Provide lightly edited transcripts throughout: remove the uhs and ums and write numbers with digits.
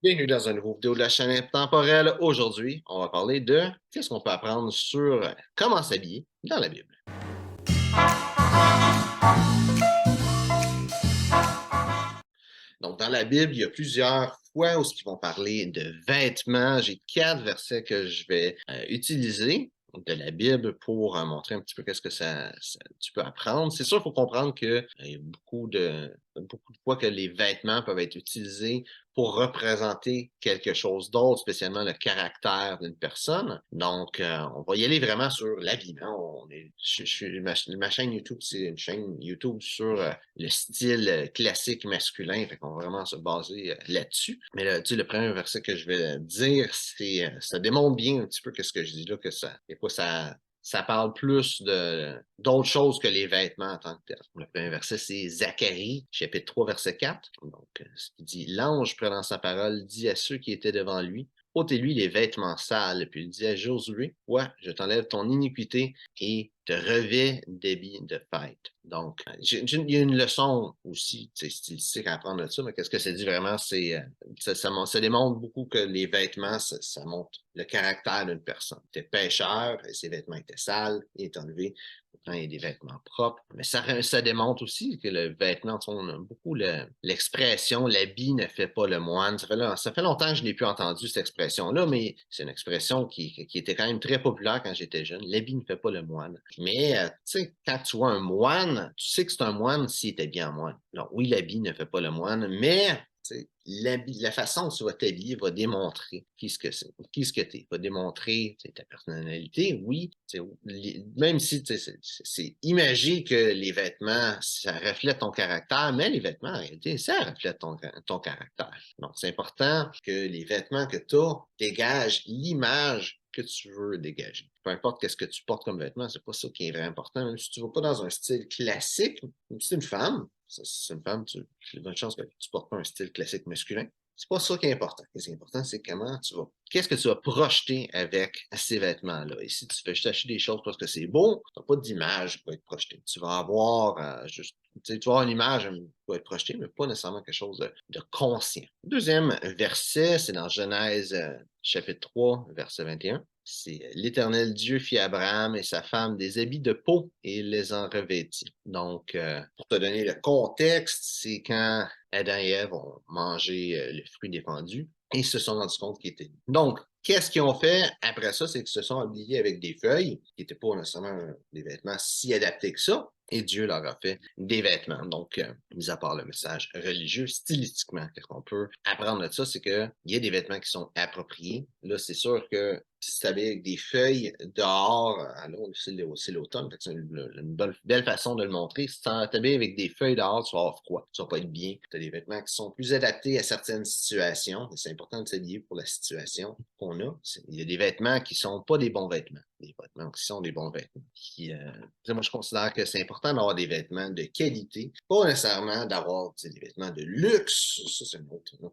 Bienvenue dans une nouvelle vidéo de la chaîne temporelle. Aujourd'hui, on va parler de qu'est-ce qu'on peut apprendre sur comment s'habiller dans la Bible. Donc, dans la Bible, il y a plusieurs fois où ils vont parler de vêtements. J'ai 4 versets que je vais utiliser de la Bible pour montrer un petit peu qu'est-ce que tu peux apprendre. C'est sûr, il faut comprendre qu'il y a beaucoup de fois que les vêtements peuvent être utilisés pour représenter quelque chose d'autre, spécialement le caractère d'une personne. Donc, on va y aller vraiment sur l'habillement. Ma chaîne YouTube, c'est une chaîne YouTube sur le style classique masculin. Fait qu'on va vraiment se baser là-dessus. Mais là, tu sais, le premier verset que je vais dire, ça démontre bien un petit peu que ce que je dis là, que des fois, ça parle plus d'autres choses que les vêtements en tant que tel. Le premier verset, c'est Zacharie, chapitre 3, verset 4. Donc, ce qui dit, l'ange prenant sa parole dit à ceux qui étaient devant lui, ôtez-lui les vêtements sales. Puis il dit à Josué, ouais, je t'enlève ton iniquité et te revais d'habits de fête. Donc, il y a une leçon aussi, stylistique à apprendre de ça, mais qu'est-ce que ça dit vraiment, ça démontre beaucoup que les vêtements, ça montre le caractère d'une personne. Il était pêcheur, ses vêtements étaient sales, il est enlevé. Pourtant, il y a des vêtements propres. Mais ça démontre aussi que le vêtement, on a beaucoup l'expression l'habit ne fait pas le moine. Ça fait longtemps que je n'ai plus entendu cette expression-là, mais c'est une expression qui était quand même très populaire quand j'étais jeune. L'habit ne fait pas le moine. Mais, tu sais, quand tu vois un moine, tu sais que c'est un moine s'il est habillé en moine. Donc, oui, l'habit ne fait pas le moine, mais la façon dont tu vas t'habiller va démontrer qui ce que c'est, qui ce que tu es, va démontrer ta personnalité, oui. Même si c'est imagé que les vêtements, ça reflète ton caractère, mais les vêtements, en réalité, ça reflète ton caractère. Donc, c'est important que les vêtements que tu as dégagent l'image que tu veux dégager. Peu importe qu'est-ce que tu portes comme vêtement, c'est pas ça qui est vraiment important. Même si tu ne vas pas dans un style classique, si c'est une femme, c'est une femme, il y a de bonnes chances que tu ne portes pas un style classique masculin. C'est pas ça qui est important. Ce qui est important, c'est qu'est-ce que tu vas projeter avec ces vêtements-là. Et si tu fais juste acheter des choses parce que c'est beau, tu n'as pas d'image qui va être projetée. Tu vas avoir tu vas avoir une image qui va être projetée, mais pas nécessairement quelque chose de conscient. Deuxième verset, c'est dans Genèse chapitre 3, verset 21. C'est l'Éternel Dieu fit à Abraham et sa femme des habits de peau et il les en revêtit. Donc, pour te donner le contexte, c'est quand Adam et Ève ont mangé le fruit défendu et ils se sont rendus compte qu'ils étaient nus. Donc, qu'est-ce qu'ils ont fait après ça? C'est qu'ils se sont habillés avec des feuilles, qui n'étaient pas nécessairement des vêtements si adaptés que ça, et Dieu leur a fait des vêtements. Donc, mis à part le message religieux, stylistiquement, qu'est-ce qu'on peut apprendre de ça, c'est qu'il y a des vêtements qui sont appropriés. Là, c'est sûr que si tu t'habilles avec des feuilles dehors, alors c'est l'automne, c'est une belle façon de le montrer. Si tu t'habilles avec des feuilles dehors, tu vas avoir froid, tu vas pas être bien. Tu as des vêtements qui sont plus adaptés à certaines situations. C'est important de s'habiller pour la situation qu'on a. Il y a des vêtements qui sont pas des bons vêtements. Des vêtements qui sont des bons vêtements. Moi, je considère que c'est important d'avoir des vêtements de qualité, pas nécessairement d'avoir des vêtements de luxe. Ça, c'est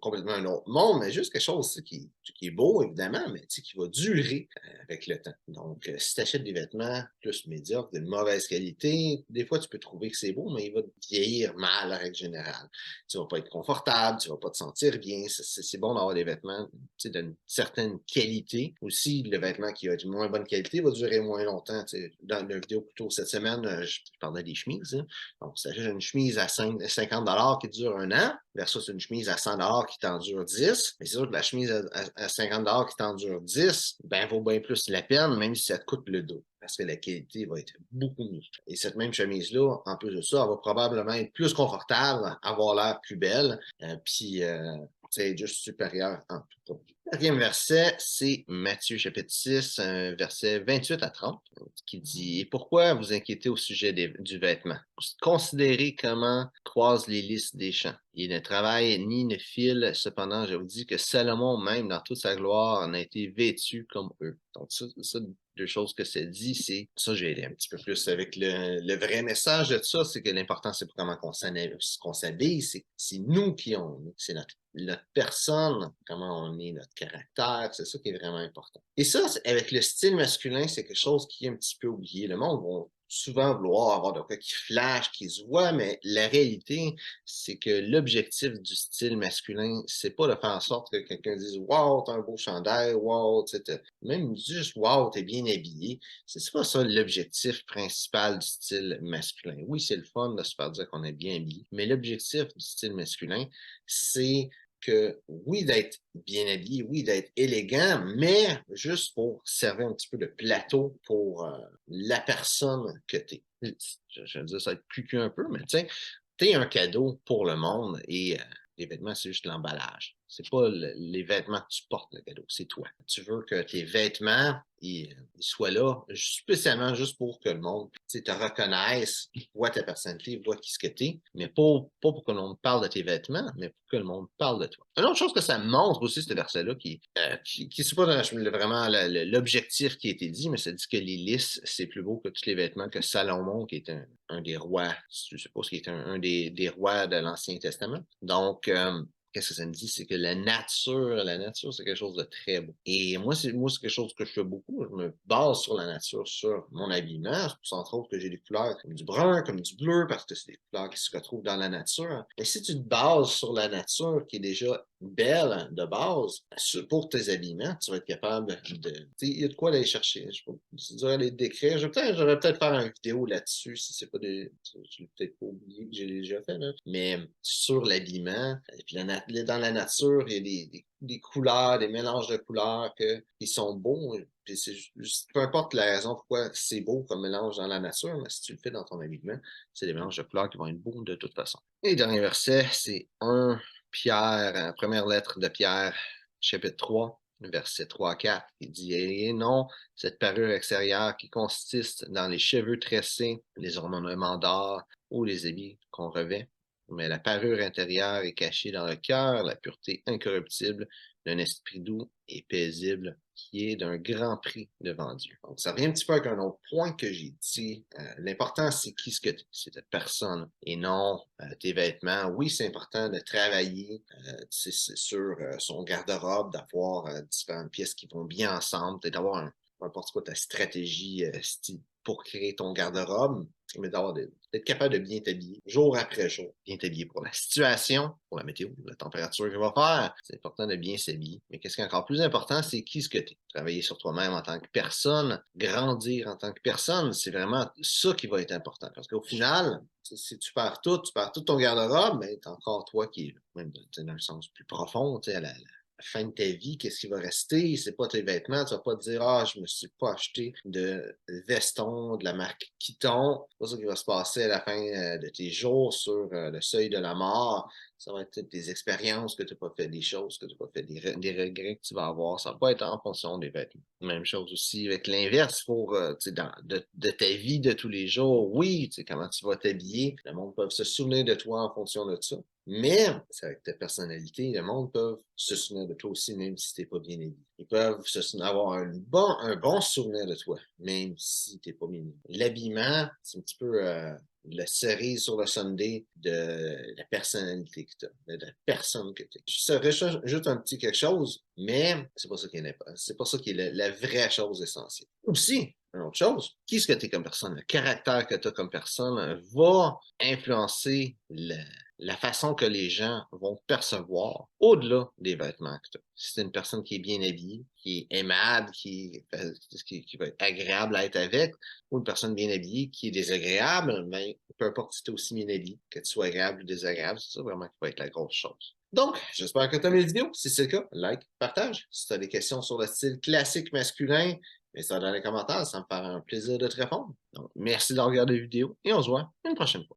complètement un autre monde, mais juste quelque chose qui est beau, évidemment, mais qui va durer avec le temps. Donc, si tu achètes des vêtements plus médiocres, de mauvaise qualité, des fois, tu peux trouver que c'est beau, mais il va vieillir mal en règle générale. Tu vas pas être confortable, tu vas pas te sentir bien. C'est bon d'avoir des vêtements d'une certaine qualité. Aussi, le vêtement qui a de moins bonne qualité va durer moins longtemps. Dans la vidéo plus tôt cette semaine, je parlais des chemises. Hein. Donc, ça une chemise à 50 $ qui dure un an versus une chemise à 100 $ qui t'en dure 10. Mais c'est sûr que la chemise à 50 $ qui t'en dure 10, ben, vaut bien plus la peine, même si ça te coûte le dos. Parce que la qualité va être beaucoup mieux. Et cette même chemise-là, en plus de ça, elle va probablement être plus confortable, avoir l'air plus belle, puis c'est juste supérieur en tout cas. Le quatrième verset, c'est Matthieu chapitre 6, verset 28 à 30, qui dit « Et pourquoi vous inquiétez au sujet du vêtement? Considérez comment croisent les lys des champs. Il ne travaille ni ne file, cependant, je vous dis que Salomon, même dans toute sa gloire, en a été vêtu comme eux. » Donc ça deux choses que ça dit, c'est ça, j'ai aidé un petit peu plus avec le vrai message de ça, c'est que l'important, c'est pas comment qu'on s'habille, c'est nous qui on est, c'est notre personne, comment on est, notre caractère, c'est ça qui est vraiment important. Et ça, avec le style masculin, c'est quelque chose qui est un petit peu oublié. Le monde souvent vouloir avoir de quoi qui flash, qui se voit, mais la réalité, c'est que l'objectif du style masculin, c'est pas de faire en sorte que quelqu'un dise wow, t'as un beau chandail, wow, tu sais, même juste wow, t'es bien habillé. C'est pas ça l'objectif principal du style masculin. Oui, c'est le fun de se faire dire qu'on est bien habillé, mais l'objectif du style masculin, c'est que oui, d'être bien habillé, oui, d'être élégant, mais juste pour servir un petit peu de plateau pour la personne que tu es. Je veux dire, ça va être cucu un peu, mais tu sais, t'es un cadeau pour le monde et les vêtements, c'est juste l'emballage. C'est pas les vêtements que tu portes, le cadeau, c'est toi. Tu veux que tes vêtements ils soient là spécialement juste pour que le monde te reconnaisse, voit ta personnalité, voit qui ce que t'es, mais pas pour que l'on parle de tes vêtements, mais pour que le monde parle de toi. Une autre chose que ça montre aussi, ce verset-là, qui c'est pas vraiment l'objectif qui a été dit, mais ça dit que les lys, c'est plus beau que tous les vêtements que Salomon, qui est un des rois, je suppose qu'il est un des rois de l'Ancien Testament. Donc, qu'est-ce que ça me dit? C'est que la nature, c'est quelque chose de très beau. Et moi, c'est quelque chose que je fais beaucoup. Je me base sur la nature, sur mon habillement. C'est pour ça, entre autres, que j'ai des couleurs comme du brun, comme du bleu, parce que c'est des couleurs qui se retrouvent dans la nature. Et si tu te bases sur la nature, qui est déjà belle de base, pour tes habillements, tu vas être capable de... Il y a de quoi aller chercher. Je dirais les décrire. J'aurais peut-être faire une vidéo là-dessus, si c'est pas des... Je l'ai peut-être pas oublié que j'ai déjà fait, là. Mais sur l'habillement, et puis dans la nature, il y a des couleurs, des mélanges de couleurs qui sont beaux. Puis peu importe la raison pourquoi c'est beau comme mélange dans la nature, mais si tu le fais dans ton habillement, c'est des mélanges de couleurs qui vont être beaux de toute façon. Et le dernier verset, c'est 1 Pierre, première lettre de Pierre, chapitre 3, verset 3 à 4. Il dit, et non, cette parure extérieure qui consiste dans les cheveux tressés, les ornements d'or ou les habits qu'on revêt, mais la parure intérieure est cachée dans le cœur, la pureté incorruptible d'un esprit doux et paisible qui est d'un grand prix devant Dieu. Donc, ça revient un petit peu avec un autre point que j'ai dit. L'important, c'est qui ce que c'est ta personne et non tes vêtements. Oui, c'est important de travailler c'est sur son garde-robe, d'avoir différentes pièces qui vont bien ensemble, peut-être d'avoir n'importe quoi ta stratégie pour créer ton garde-robe, mais d'être capable de bien t'habiller jour après jour, bien t'habiller pour la situation, pour la météo, la température qu'il va faire. C'est important de bien s'habiller. Mais qu'est-ce qui est encore plus important, c'est qui ce que tu es. Travailler sur toi-même en tant que personne, grandir en tant que personne, c'est vraiment ça qui va être important. Parce qu'au final, si tu perds tout ton garde-robe, mais c'est encore toi qui est là. Même dans un sens plus profond, à la fin de ta vie, qu'est-ce qui va rester? C'est pas tes vêtements. Tu vas pas te dire, ah, je me suis pas acheté de veston de la marque Kiton. C'est pas ça qui va se passer à la fin de tes jours sur le seuil de la mort. Ça va être des expériences que tu n'as pas fait, des choses que tu n'as pas fait, des regrets que tu vas avoir. Ça va pas être en fonction des vêtements. Même chose aussi avec l'inverse pour de ta vie de tous les jours. Oui, comment tu vas t'habiller. Le monde peut se souvenir de toi en fonction de ça. Mais c'est avec ta personnalité, le monde peut se souvenir de toi aussi, même si tu n'es pas bien habillé. Ils peuvent avoir un bon souvenir de toi, même si tu n'es pas bien habillé. L'habillement, c'est un petit peu la cerise sur le sundae de la personnalité que tu as, de la personne que tu es. Juste un petit quelque chose, mais c'est pas ça qui est c'est pas ça qui est la vraie chose essentielle. Aussi, une autre chose, qui est-ce que tu es comme personne? Le caractère que tu as comme personne va influencer la façon que les gens vont percevoir au-delà des vêtements que tu as. Si c'est une personne qui est bien habillée, qui est aimable, qui va être agréable à être avec, ou une personne bien habillée qui est désagréable, mais peu importe si tu es aussi bien habillé, que tu sois agréable ou désagréable, c'est ça vraiment qui va être la grosse chose. Donc, j'espère que tu as aimé la vidéo. Si c'est le cas, like, partage. Si tu as des questions sur le style classique masculin, mets ça dans les commentaires, ça me fera un plaisir de te répondre. Donc, merci de regarder la vidéo et on se voit une prochaine fois.